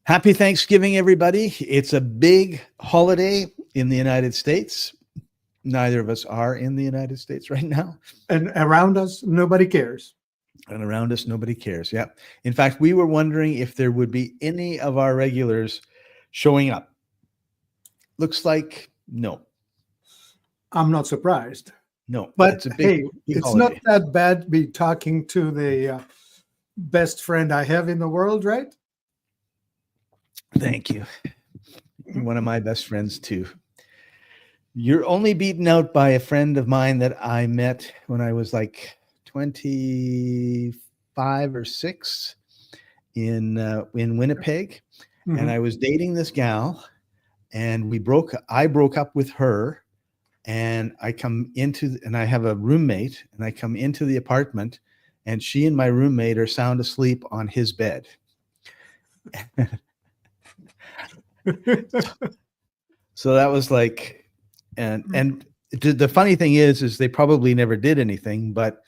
Happy Thanksgiving, everybody. It's a big holiday in the United States. Neither of us are in the United States right now. And around us, nobody cares. And around us, nobody cares. Yeah. In fact, we were wondering if there would be any of our regulars showing up. Looks like no. I'm not surprised. No. But it's a big it's holiday. not that bad be talking to the best friend I have in the world, right? Thank you. You're one of my best friends too. You're only beaten out by a friend of mine that I met when I was like 25 or 6 in Winnipeg. Mhm. And I was dating this gal, and I broke up with her, and I have a roommate, and I come into the apartment, and she and my roommate are sound asleep on his bed. So that was like, and the funny thing is they probably never did anything, but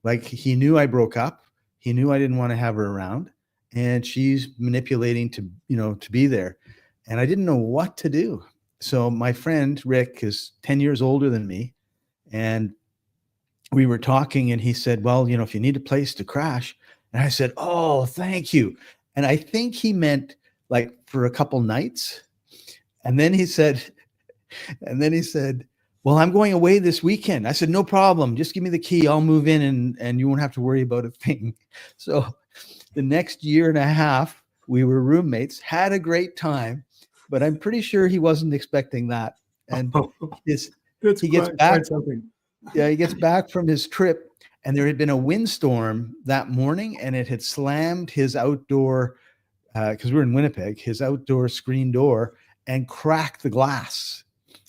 like he knew I broke up. He knew I didn't want to have her around, and she's manipulating to be there. And I didn't know what to do. So my friend Rick is 10 years older than me, and we were talking, and he said, well, if you need a place to crash. And I said, oh, thank you. And I think he meant like for a couple nights. And then he said, well, I'm going away this weekend. I said, no problem. Just give me the key. I'll move in and you won't have to worry about a thing. So the next year and a half, we were roommates, had a great time, but I'm pretty sure he wasn't expecting that. And he gets back from his trip, and there had been a windstorm that morning, and it had slammed his outdoor, because we're in Winnipeg, his outdoor screen door, and cracked the glass.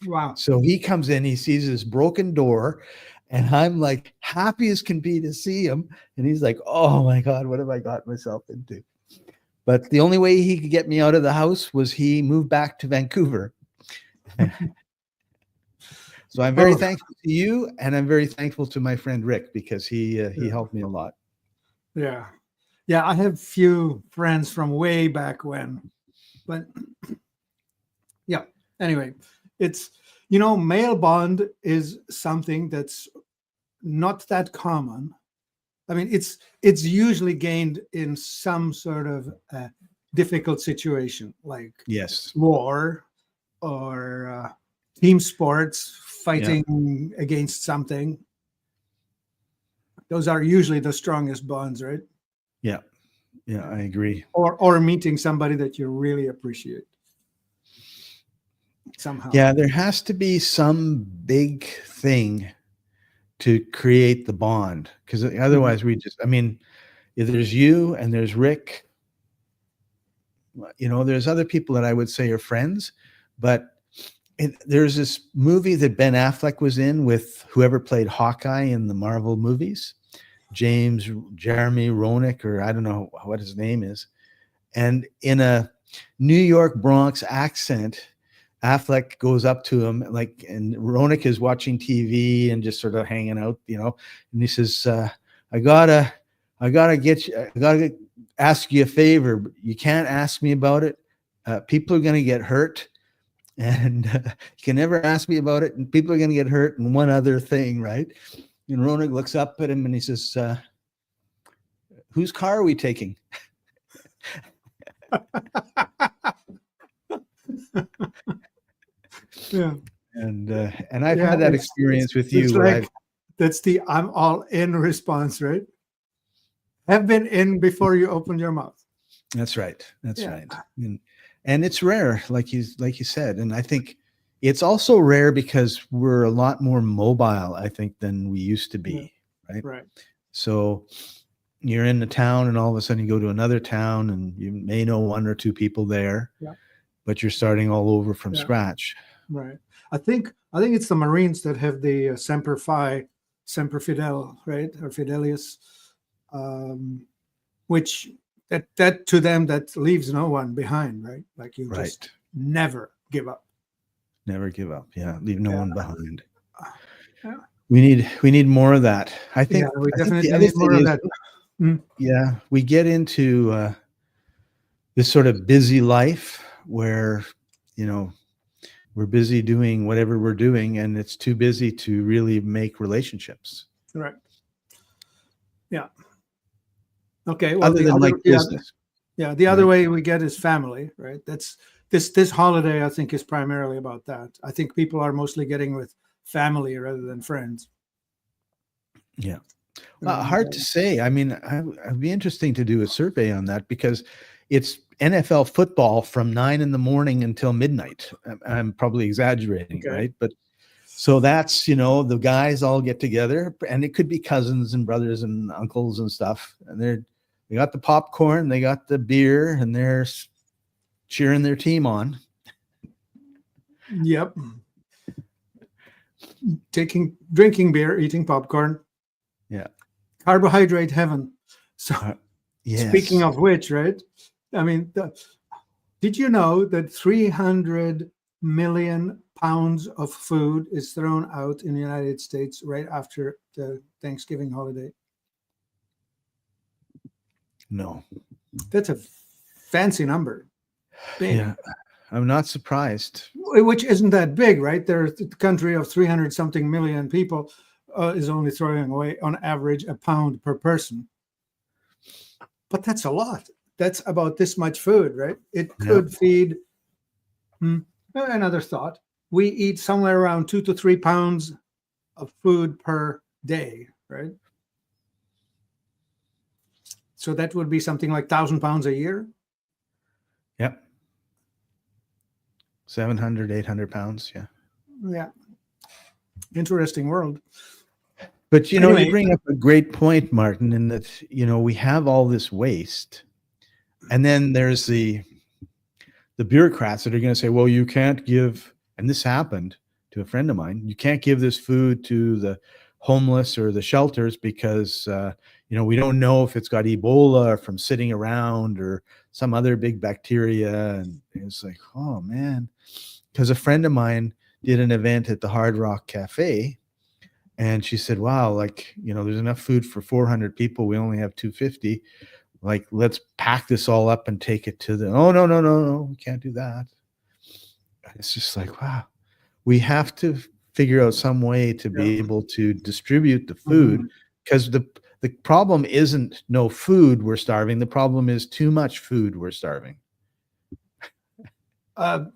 Wow. So he comes in, he sees this broken door, and I'm like happy as can be to see him. And he's like, oh my God, what have I got myself into? But the only way he could get me out of the house was he moved back to Vancouver. So I'm very thankful to you, and I'm very thankful to my friend Rick, because he helped me a lot. Yeah. Yeah, I have few friends from way back when. But yeah, anyway, it's, male bond is something that's not that common. I mean, it's usually gained in some sort of difficult situation, like war or team sports, fighting against something. Those are usually the strongest bonds, right? Yeah, I agree. Or meeting somebody that you really appreciate somehow. Yeah, there has to be some big thing to create the bond, because otherwise there's you and there's Rick. There's other people that I would say are friends, but there's this movie that Ben Affleck was in with whoever played Hawkeye in the Marvel movies, Jeremy Roenick, or I don't know what his name is. And in a New York Bronx accent, Affleck goes up to him, and Roenick is watching TV and just sort of hanging out, and he says, I gotta ask you a favor, but you can't ask me about it. People are going to get hurt, and you can never ask me about it, and people are going to get hurt, and one other thing, right? And Roenick looks up at him and he says, whose car are we taking? Yeah. And I've had that experience with you. That's the I'm all in response, right? Have been in before you opened your mouth. That's right. That's right. And it's rare, like you said. And I think it's also rare because we're a lot more mobile, I think, than we used to be. Right. Right. So you're in the town, and all of a sudden you go to another town, and you may know one or two people there, but you're starting all over from scratch. Right. I think it's the Marines that have the Semper Fi, Semper Fidel, right? Or Fidelius, which that to them, that leaves no one behind, right? Like you just never give up. Never give up. Yeah. Leave no one behind. Yeah. We need more of that. I think we definitely need more of that. Yeah. We get into this sort of busy life where, you know, we're busy doing whatever we're doing, and it's too busy to really make relationships. Right. Yeah. Okay. Well, Other than like business. the other right? way we get is family, right? That's this holiday, I think, is primarily about that. I think people are mostly getting with family rather than friends. Yeah. And, Hard to say. I mean, it'd be interesting to do a survey on that because it's NFL football from 9 in the morning until midnight. I'm probably exaggerating, okay. right? But so that's, you know, the guys all get together, and it could be cousins and brothers and uncles and stuff. And they got the popcorn, they got the beer, and they're cheering their team on. Yep. Drinking beer, eating popcorn. Yeah. Carbohydrate heaven. So Yes. speaking of which, right? I mean, did you know that 300 million pounds of food is thrown out in the United States right after the Thanksgiving holiday? No. That's a fancy number. Big. Yeah. I'm not surprised. Which isn't that big, right? There's a country of 300 something million people is only throwing away on average a pound per person. But that's a lot. That's about this much food, right? It could feed. Another thought. We eat somewhere around 2 to 3 pounds of food per day, right? So that would be something like 1,000 pounds a year. Yep. 700, 800 pounds. Yeah. Yeah. Interesting world. But, you know, Anyway, you bring up a great point, Martin, in that, you know, we have all this waste. And then there's the bureaucrats that are going to say, well, you can't give, and this happened to a friend of mine, you can't give this food to the homeless or the shelters because, you know, we don't know if it's got Ebola from sitting around or some other big bacteria. And it's like, oh, man. Because a friend of mine did an event at the Hard Rock Cafe, and she said, wow, like, you know, there's enough food for 400 people. We only have 250. Like, let's pack this all up and take it to the, oh, no, we can't do that. It's just like, wow, we have to figure out some way to be able to distribute the food, because the problem isn't no food we're starving. The problem is too much food we're starving. Well,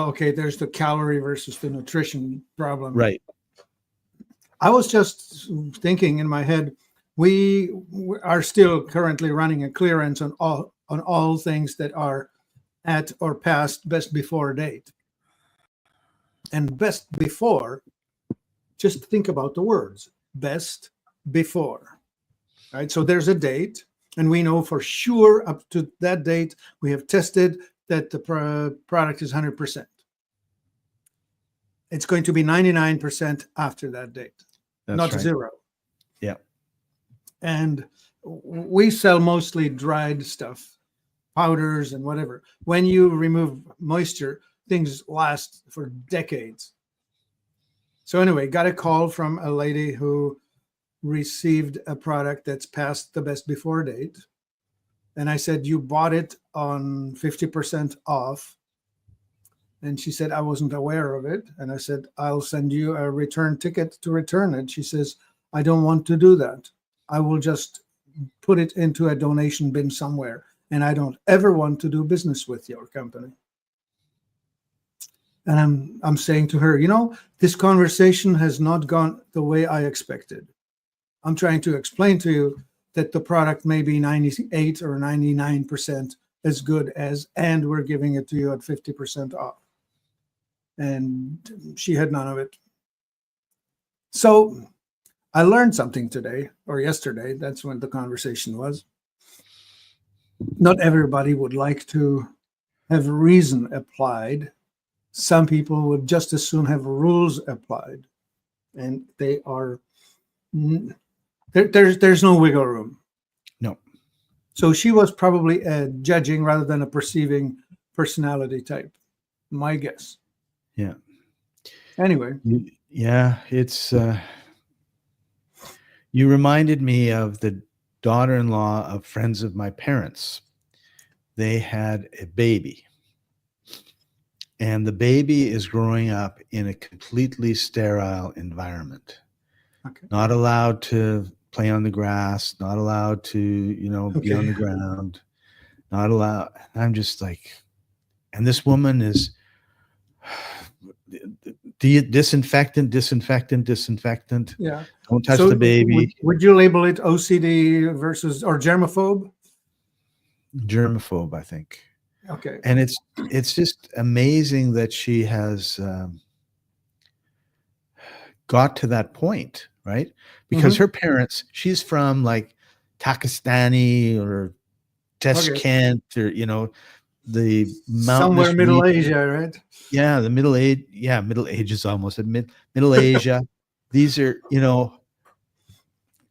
okay, there's the calorie versus the nutrition problem. Right. I was just thinking in my head, we are still currently running a clearance on all things that are at or past best before date. And best before, just think about the words, best before, right? So there's a date, and we know for sure up to that date, we have tested that the product is 100%. It's going to be 99% after that date. That's not right. zero. Yeah. And we sell mostly dried stuff, powders and whatever. When you remove moisture, things last for decades. So anyway, got a call from a lady who received a product that's past the best before date. And I said, you bought it on 50% off. And she said, I wasn't aware of it. And I said, I'll send you a return ticket to return it. She says, I don't want to do that. I will just put it into a donation bin somewhere. And I don't ever want to do business with your company. And I'm saying to her, you know, this conversation has not gone the way I expected. I'm trying to explain to you that the product may be 98 or 99% as good as, and we're giving it to you at 50% off. And she had none of it. So I learned something today or yesterday. That's when the conversation was. Not everybody would like to have reason applied. Some people would just as soon have rules applied. And they are, there's no wiggle room. No. So she was probably a judging rather than a perceiving personality type. My guess. Yeah. Anyway. Yeah, it's you reminded me of the daughter-in-law of friends of my parents. they had a baby. And the baby is growing up in a completely sterile environment. Okay. Not allowed to play on the grass, not allowed to, be on the ground, not allowed. I'm just like, and this woman is disinfectant. Yeah. Don't touch So the baby. would you label it OCD versus or germaphobe? Germaphobe, I think. Okay. And it's just amazing that she has got to that point, right? Because her parents, she's from like Pakistani or Tashkent or, the mountainous somewhere Middle region. Asia, right? Yeah, the Middle Age. Yeah, Middle Ages almost. Middle Asia. These are,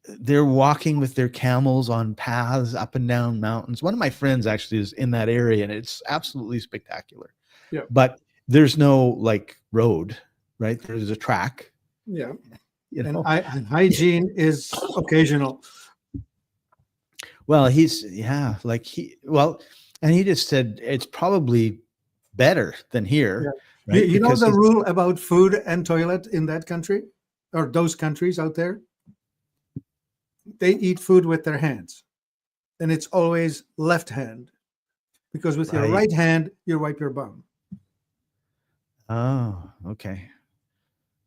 they're walking with their camels on paths up and down mountains. One of my friends actually is in that area, and it's absolutely spectacular. Yeah. But there's no like road, right? There's a track. Yeah. And hygiene is occasional. Well, and he just said it's probably better than here. Yeah. Right? You know the rule about food and toilet in that country or those countries out there? They eat food with their hands, and it's always left hand, because with your right hand, you wipe your bum. Oh, okay.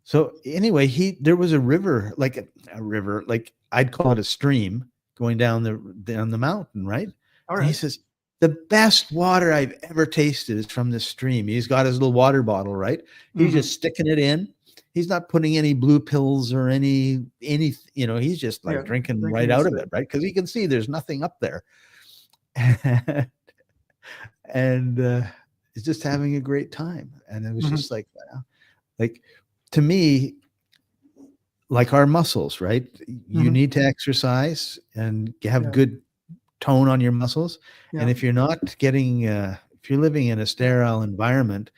So anyway, there was a river, like a river, like I'd call it a stream going down the mountain, right? All right. And he says, the best water I've ever tasted is from this stream. He's got his little water bottle, right? He's just sticking it in. He's not putting any blue pills or any, he's just like drinking right out of it, right? Because he can see there's nothing up there. And he's just having a great time. And it was just like, to me, like our muscles, right? You need to exercise and have good tone on your muscles. Yeah. And if you're not getting, if you're living in a sterile environment,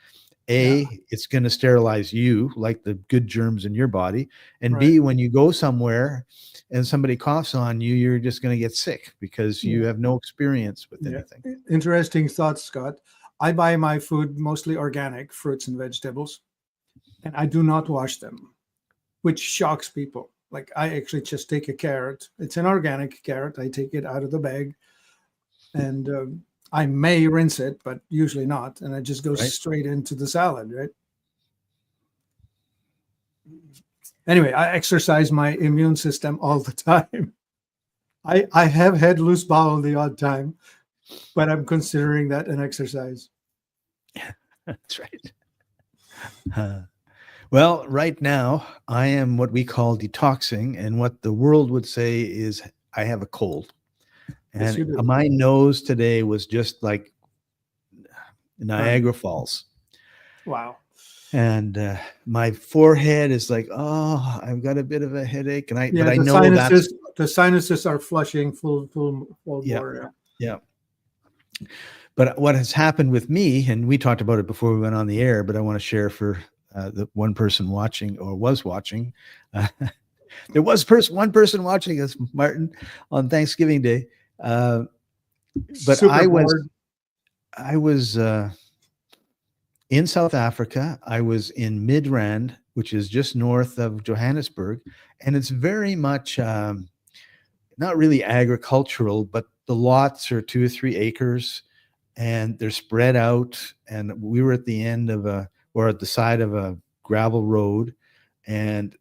it's going to sterilize you, like the good germs in your body. And B, when you go somewhere and somebody coughs on you, you're just going to get sick because you have no experience with anything. Interesting thoughts, Scott. I buy my food mostly organic, fruits and vegetables, and I do not wash them, which shocks people. Like I actually just take a carrot. It's an organic carrot. I take it out of the bag, and I may rinse it, but usually not. And it just goes straight into the salad, right? Anyway, I exercise my immune system all the time. I have had loose bowel the odd time, but I'm considering that an exercise. That's right. Well, right now, I am what we call detoxing, and what the world would say is I have a cold. And yes, my nose today was just like Niagara Falls. Wow. And my forehead is like, oh, I've got a bit of a headache. And but I know the sinuses are flushing full bore. Yeah. But what has happened with me, and we talked about it before we went on the air, but I want to share for the one person watching or was watching. There was one person watching us, Martin, on Thanksgiving Day. But super I was in South Africa. I was in Midrand, which is just north of Johannesburg, and it's very much not really agricultural, but the lots are 2 or 3 acres, and they're spread out. And we were at the end of at the side of a gravel road, and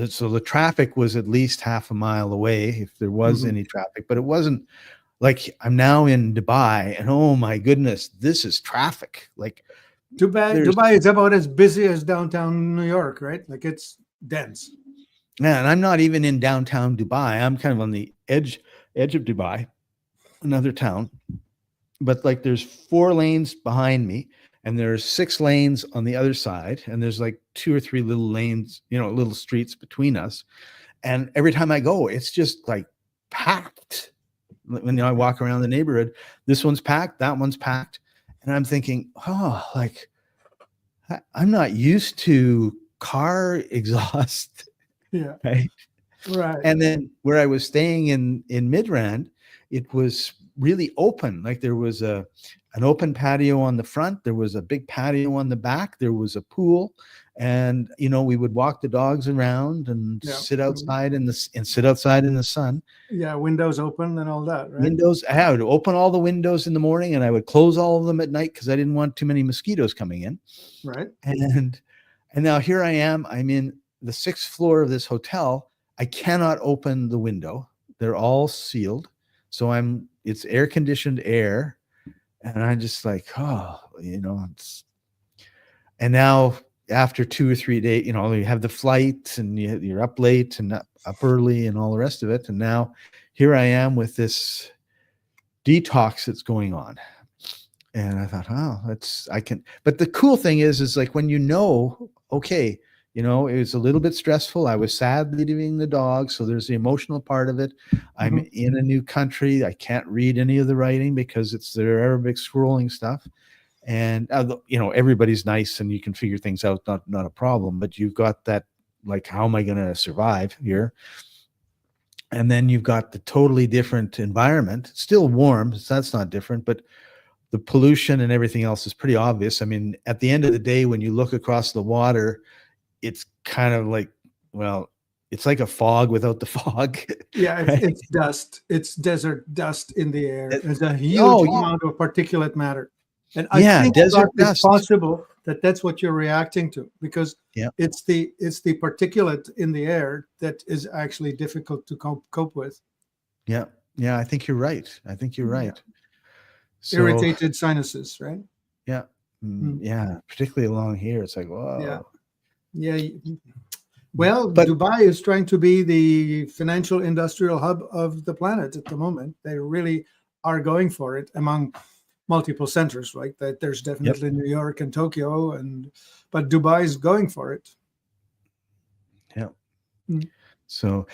so the traffic was at least half a mile away if there was any traffic, but it wasn't like I'm now in Dubai and oh my goodness, this is traffic. Like Dubai is about as busy as downtown New York, right? Like it's dense. Yeah, and I'm not even in downtown Dubai. I'm kind of on the edge of Dubai, another town. But like there's 4 lanes behind me, and there's 6 lanes on the other side, and there's like 2 or 3 little lanes, little streets between us. And every time I go, it's just like packed. When I walk around the neighborhood, this one's packed, that one's packed. And I'm thinking, oh, like I'm not used to car exhaust. Yeah. Right. Right. And then where I was staying in Midrand, it was really open. Like there was an open patio on the front. There was a big patio on the back. There was a pool. And, we would walk the dogs around and sit outside in the sun. Yeah. Windows open and all that, right? Windows. I would open all the windows in the morning and I would close all of them at night because I didn't want too many mosquitoes coming in. Right. And now here I am. I'm in the 6th floor of this hotel. I cannot open the window. They're all sealed. So it's air conditioned air. And I'm just like, and now after 2 or 3 days, you have the flight and you're up late and up early and all the rest of it. And now here I am with this detox that's going on. And I thought, but the cool thing is like when okay, it was a little bit stressful. I was sad leaving the dog. So there's the emotional part of it. I'm in a new country. I can't read any of the writing because it's their Arabic scrolling stuff. And, everybody's nice and you can figure things out. Not a problem, but you've got that, like, how am I going to survive here? And then you've got the totally different environment, still warm. So that's not different, but the pollution and everything else is pretty obvious. I mean, at the end of the day, when you look across the water, it's kind of like, it's like a fog without the fog. Yeah, it's dust. It's desert dust in the air. There's a huge amount of particulate matter. And I think it's possible that's what you're reacting to, because it's the particulate in the air that is actually difficult to cope with. Yeah. I think you're right. So, irritated sinuses, right? Yeah. Yeah. Particularly along here. It's like, whoa. Yeah. Well, but Dubai is trying to be the financial industrial hub of the planet at the moment. They really are going for it among multiple centers, right? That there's definitely New York and Tokyo, but Dubai is going for it. Yeah. So,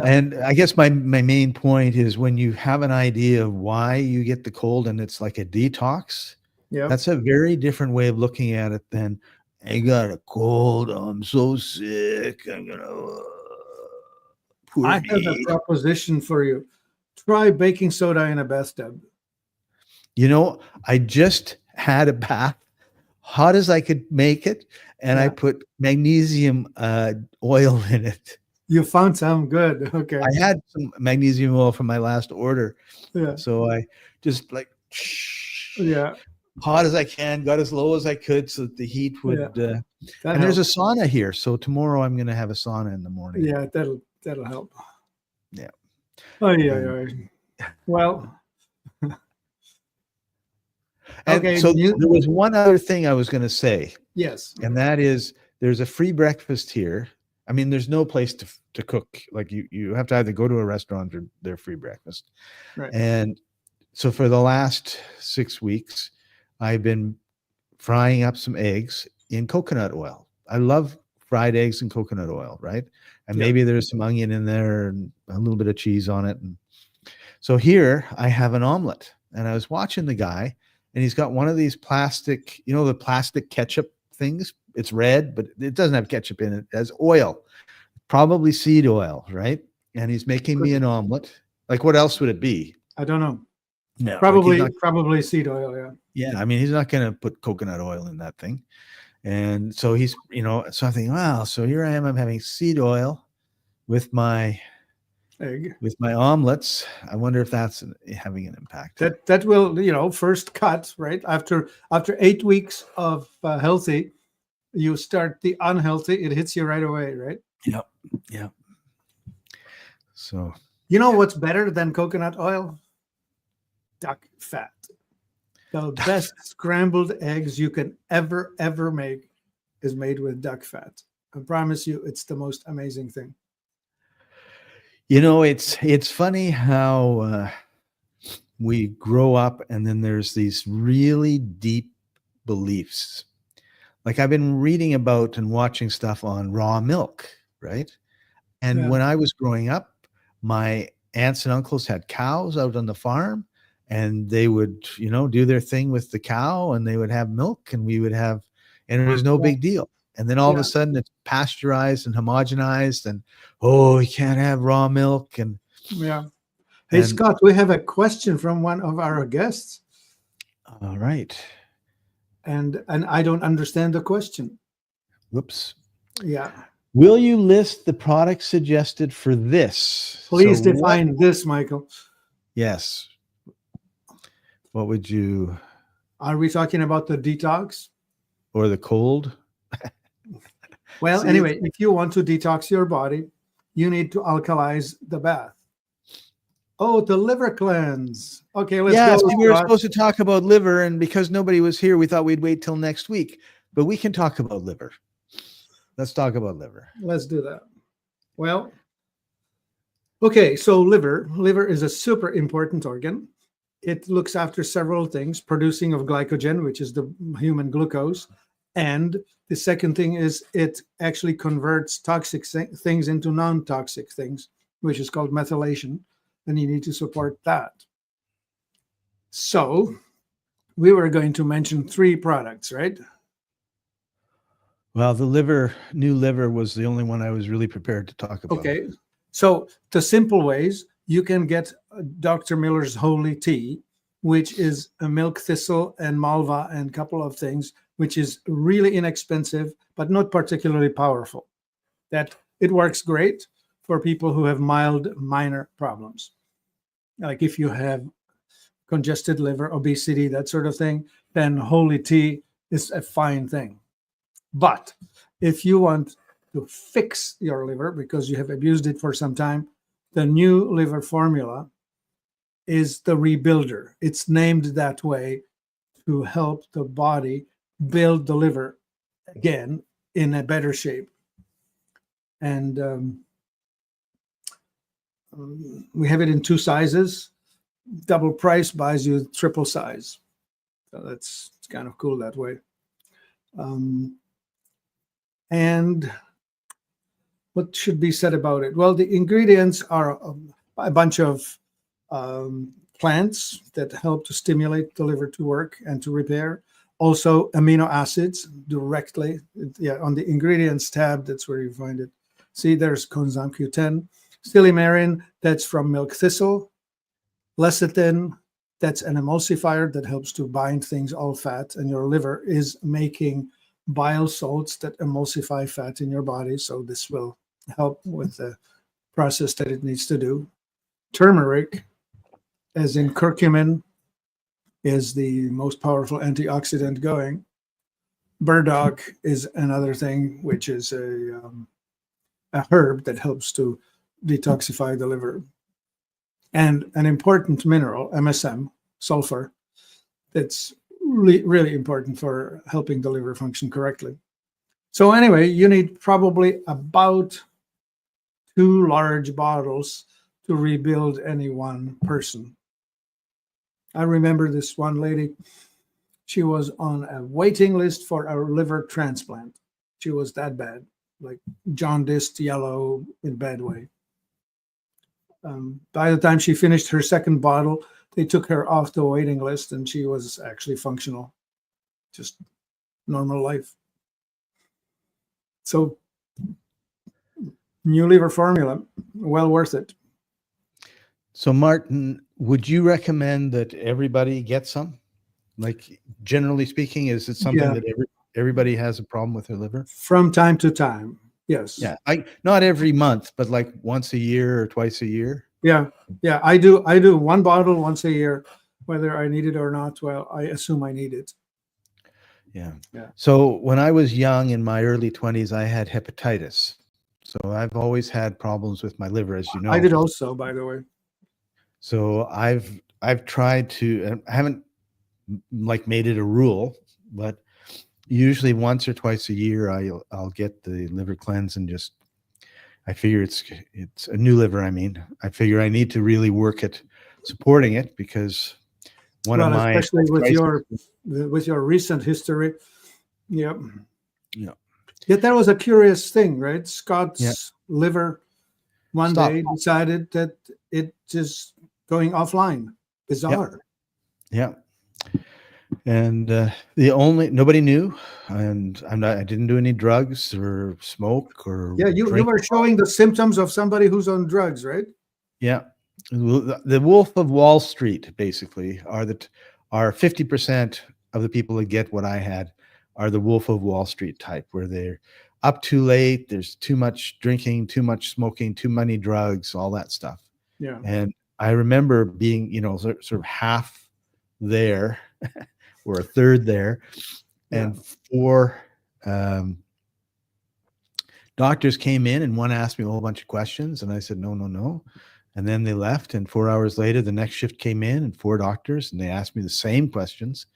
and I guess my main point is when you have an idea of why you get the cold and it's like a detox, that's a very different way of looking at it than I got a cold, I'm so sick, I'm gonna I have a proposition for you. Try baking soda in a bathtub. I just had a bath, hot as I could make it, and I put magnesium oil in it. You found some good. Okay. I had some magnesium oil from my last order. Yeah. So I just hot as I can, got as low as I could so that the heat would. And there's a sauna here, so tomorrow I'm going to have a sauna in the morning. Yeah, that'll help. Yeah. Oh yeah. Well. Okay. So there was one other thing I was going to say. Yes. And that is, there's a free breakfast here. I mean, there's no place to cook. Like you have to either go to a restaurant or their free breakfast. Right. And so for the last 6 weeks, I've been frying up some eggs in coconut oil. I love fried eggs in coconut oil, right? And maybe there's some onion in there and a little bit of cheese on it. And so here I have an omelet, and I was watching the guy, and he's got one of these plastic, the plastic ketchup things. It's red, but it doesn't have ketchup in it. It has oil, probably seed oil, right? And he's making me an omelet. Like, what else would it be? I don't know. No, probably seed oil. Yeah. Yeah. I mean, he's not going to put coconut oil in that thing. And so he's, so I'm thinking, wow, so here I am, I'm having seed oil with my egg, with my omelets. I wonder if that's having an impact. That will, first cut, right? After 8 weeks of healthy, you start the unhealthy, it hits you right away, right? Yep. So, what's better than coconut oil? Duck fat. The best scrambled eggs you can ever make is made with duck fat. I promise you, it's the most amazing thing. It's funny how we grow up and then there's these really deep beliefs. Like I've been reading about and watching stuff on raw milk, right? And when I was growing up, my aunts and uncles had cows out on the farm, and they would, do their thing with the cow, and they would have milk, and we would have, and it was no big deal. And then all of a sudden it's pasteurized and homogenized, and, you can't have raw milk. And Hey, And Scott, we have a question from one of our guests, all right. and I don't understand the question. Whoops. Yeah, Will you list the products suggested for this? please So what- define this, Michael. Yes. What would you, Are we talking about the detox? or the cold? Well, See, anyway, if you want to detox your body, you need to alkalize the bath. Oh, the liver cleanse. Okay, let's yeah, go. see, we were Scott. supposed to talk about liver, and because nobody was here, we thought we'd wait till next week. But we can talk about liver. Let's talk about liver. Let's do that. Well, okay, so liver is a super important organ. It looks after several things, producing of glycogen, which is the human glucose. And the second thing is it actually converts toxic things into non-toxic things, which is called methylation. And you need to support that. So we were going to mention 3 products, right? Well, the new liver was the only one I was really prepared to talk about. Okay. So the simple ways, you can get Dr. Miller's Holy Tea, which is a milk thistle and malva and a couple of things, which is really inexpensive, but not particularly powerful. That it works great for people who have mild, minor problems. Like if you have congested liver, obesity, that sort of thing, then Holy Tea is a fine thing. But if you want to fix your liver because you have abused it for some time, the new liver formula is the Rebuilder. It's named that way to help the body build the liver again in a better shape. And we have it in 2 sizes. Double price buys you triple size. So it's kind of cool that way. And what should be said about it? Well, the ingredients are a bunch of plants that help to stimulate the liver to work and to repair. Also, amino acids directly. Yeah, on the ingredients tab, that's where you find it. See, there's coenzyme Q10. Silymarin, that's from milk thistle. Lecithin, that's an emulsifier that helps to bind things, all fat, and your liver is making bile salts that emulsify fat in your body. So this will help with the process that it needs to do. Turmeric, as in curcumin, is the most powerful antioxidant going. Burdock is another thing, which is a herb that helps to detoxify the liver. And an important mineral, MSM, sulfur, that's really important for helping the liver function correctly. So anyway, you need probably about 2 large bottles to rebuild any one person. I remember this one lady, she was on a waiting list for a liver transplant. She was that bad, like jaundiced, yellow, in bad way. By the time she finished her second bottle, they took her off the waiting list and she was actually functional, just normal life. So new liver formula, well worth it. So Martin, would you recommend that everybody get some? Like, generally speaking, is it something that everybody has a problem with their liver? From time to time, yes. Yeah, not every month, but like once a year or twice a year. Yeah, I do 1 bottle once a year, whether I need it or not. Well, I assume I need it. Yeah. Yeah. So when I was young, in my early 20s, I had hepatitis. So I've always had problems with my liver, as you know. I did also, by the way. So I've tried to, I haven't like made it a rule, but usually once or twice a year, I'll get the liver cleanse and just, I figure it's a new liver. I mean, I figure I need to really work at supporting it because especially with your recent history. Yeah. Yet that was a curious thing, right? Scott's liver one day decided that it just going offline. Bizarre. Yeah. And nobody knew, and I didn't do any drugs or smoke or you were showing the symptoms of somebody who's on drugs, right? Yeah. The Wolf of Wall Street basically are 50% of the people that get what I had are the Wolf of Wall Street type, where they're up too late, there's too much drinking, too much smoking, too many drugs, all that stuff. Yeah. And I remember being, sort of half there or a third there, and four doctors came in, and one asked me a whole bunch of questions, and I said, no, no, no. And then they left, and 4 hours later, the next shift came in, and four doctors, and they asked me the same questions.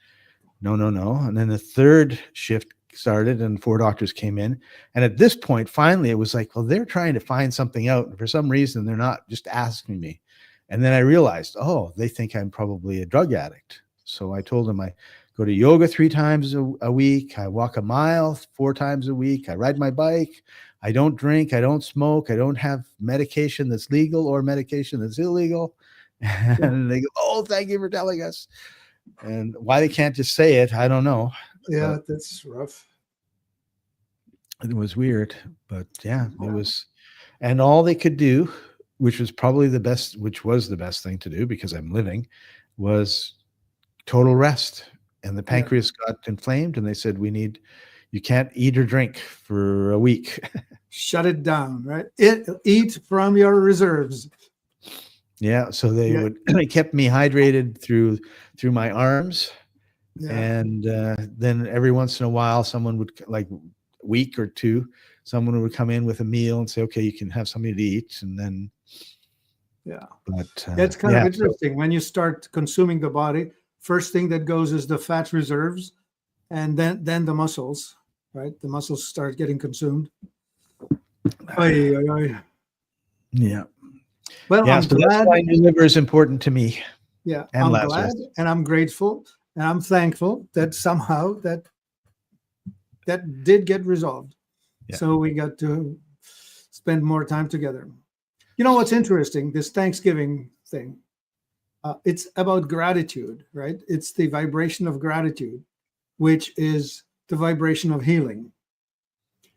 No, no, no. And then the third shift started, and four doctors came in. And at this point, finally, it was like, well, they're trying to find something out. And for some reason, they're not just asking me. And then I realized, oh, they think I'm probably a drug addict. So I told them I go to yoga 3 times a week. I walk a mile 4 times a week. I ride my bike. I don't drink. I don't smoke. I don't have medication that's legal or medication that's illegal. And they go, oh, thank you for telling us. And why they can't just say it, I don't know. Yeah, that's rough. It was weird, but yeah, it was. And all they could do, which was the best thing to do because I'm living, was total rest. And the pancreas got inflamed, and they said, you can't eat or drink for a week. Shut it down, right? Eat from your reserves. Yeah, so they kept me hydrated through my arms, and then every once in a while, someone would, like week or two, someone would come in with a meal and say, "Okay, you can have something to eat," and then but it's kind of interesting when you start consuming the body. First thing that goes is the fat reserves, and then the muscles. Right, the muscles start getting consumed. Yeah. Well, I'm so glad. That's why new liver is important to me. Yeah, and I'm Lazarus. glad, and I'm grateful, and I'm thankful that somehow that did get resolved. Yeah. So we got to spend more time together. You know what's interesting? This Thanksgiving thing. It's about gratitude, right? It's the vibration of gratitude, which is the vibration of healing.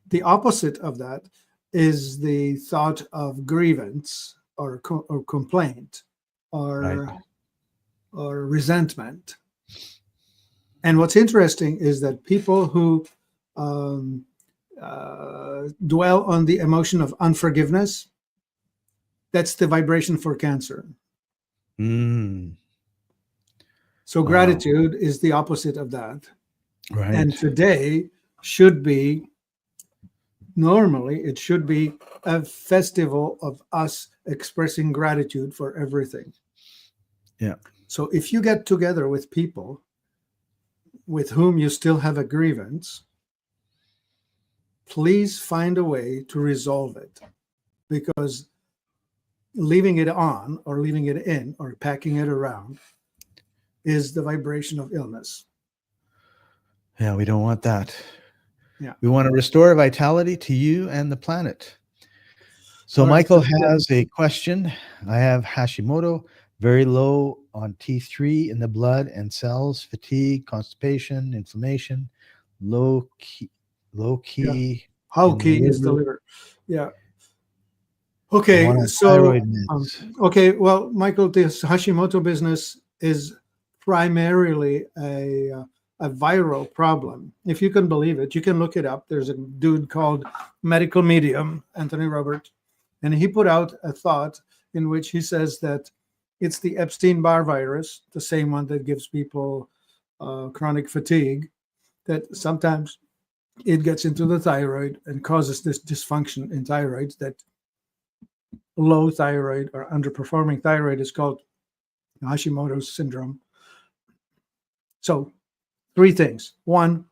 The opposite of that is the thought of grievance or complaint or resentment. And what's interesting is that people who dwell on the emotion of unforgiveness, that's the vibration for cancer. So gratitude is the opposite of that. Right. And today should be, normally, it should be a festival of us expressing gratitude for everything. Yeah. So if you get together with people with whom you still have a grievance, please find a way to resolve it, because leaving it on or leaving it in or packing it around is the vibration of illness. Yeah, we don't want that. Yeah. We want to restore vitality to you and the planet. So Michael has a question. I have Hashimoto, very low on T3 in the blood and cells, fatigue, constipation, inflammation, low key. Yeah. How key is the liver? Yeah. Okay, so okay, well, Michael, this Hashimoto business is primarily a viral problem. If you can believe it, you can look it up. There's a dude called Medical Medium, Anthony Robert, and he put out a thought in which he says that it's the Epstein-Barr virus, the same one that gives people chronic fatigue, that sometimes it gets into the thyroid and causes this dysfunction in thyroid. That low thyroid or underperforming thyroid is called Hashimoto's syndrome. So 3 things. 1,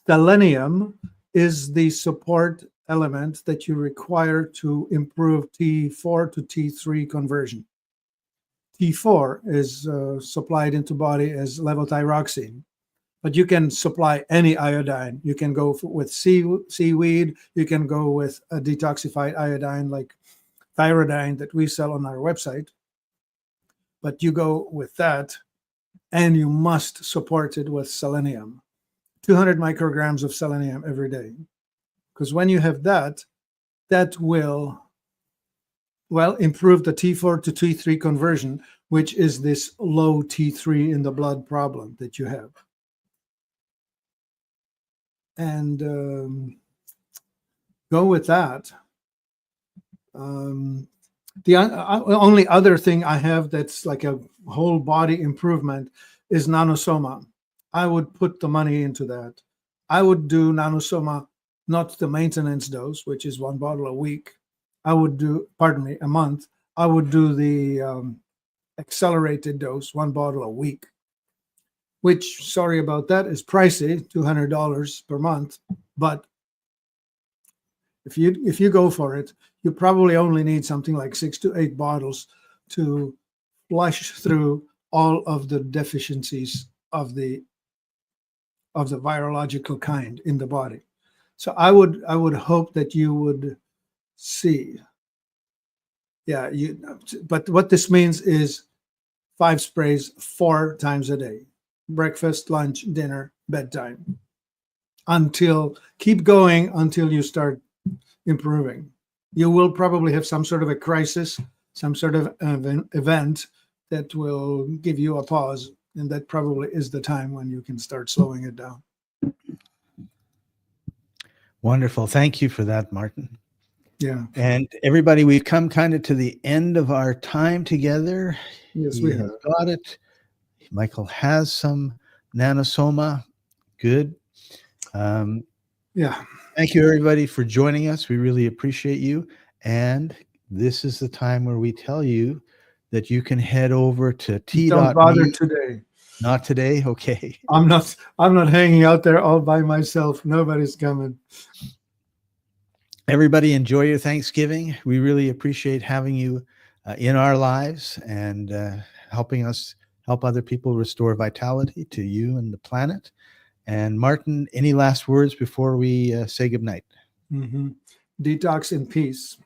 selenium is the support element that you require to improve T4 to T3 conversion. T4 is supplied into body as levothyroxine, but you can supply any iodine. You can go with seaweed. You can go with a detoxified iodine like thyroidine that we sell on our website. But you go with that, and you must support it with selenium, 200 micrograms of selenium every day. Because when you have that, that will well, improve the T4 to T3 conversion, which is this low T3 in the blood problem that you have. And go with that. The only other thing I have that's like a whole body improvement is Nanosoma. I would put the money into that. I would do Nanosoma, not the maintenance dose, which is 1 bottle a week. I would do, pardon me, a month. I would do the accelerated dose, 1 bottle a week, which, sorry about that, is pricey, $200 per month. But if you go for it, you probably only need something like 6 to 8 bottles to flush through all of the deficiencies of the virological kind in the body. So I would hope that you would see. Yeah, but what this means is 5 sprays 4 times a day. Breakfast, lunch, dinner, bedtime. Keep going until you start improving. You will probably have some sort of a crisis, some sort of an event that will give you a pause, and that probably is the time when you can start slowing it down. Wonderful. Thank you for that, Martin. Yeah. And everybody, we've come kind of to the end of our time together. Yes, we have. Got it. Michael has some Nanosoma. Good. Yeah. Thank you, everybody, for joining us. We really appreciate you. And this is the time where we tell you that you can head over to t.me. Don't bother today. Not today? Okay. I'm not hanging out there all by myself. Nobody's coming. Everybody, enjoy your Thanksgiving. We really appreciate having you in our lives and helping us help other people restore vitality to you and the planet. And Martin, any last words before we say goodnight? Mm-hmm. Detox in peace.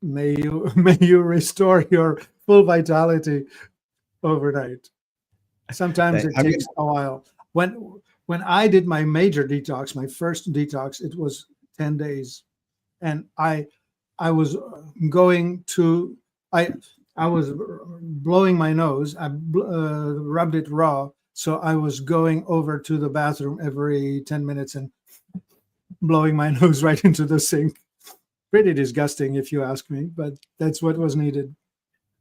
May you restore your full vitality overnight. Sometimes it takes a while. When I did my major detox, my first detox, it was 10 days. And I was I was blowing my nose. I rubbed it raw. So I was going over to the bathroom every 10 minutes and blowing my nose right into the sink. Pretty disgusting, if you ask me, but that's what was needed.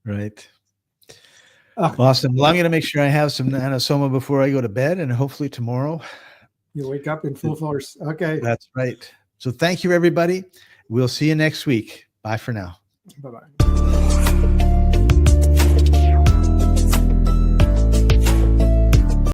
Right. Awesome. Well, I'm going to make sure I have some Nanosoma before I go to bed, and hopefully tomorrow you wake up in full force. Okay. That's right. So thank you, everybody. We'll see you next week. Bye for now. Bye-bye.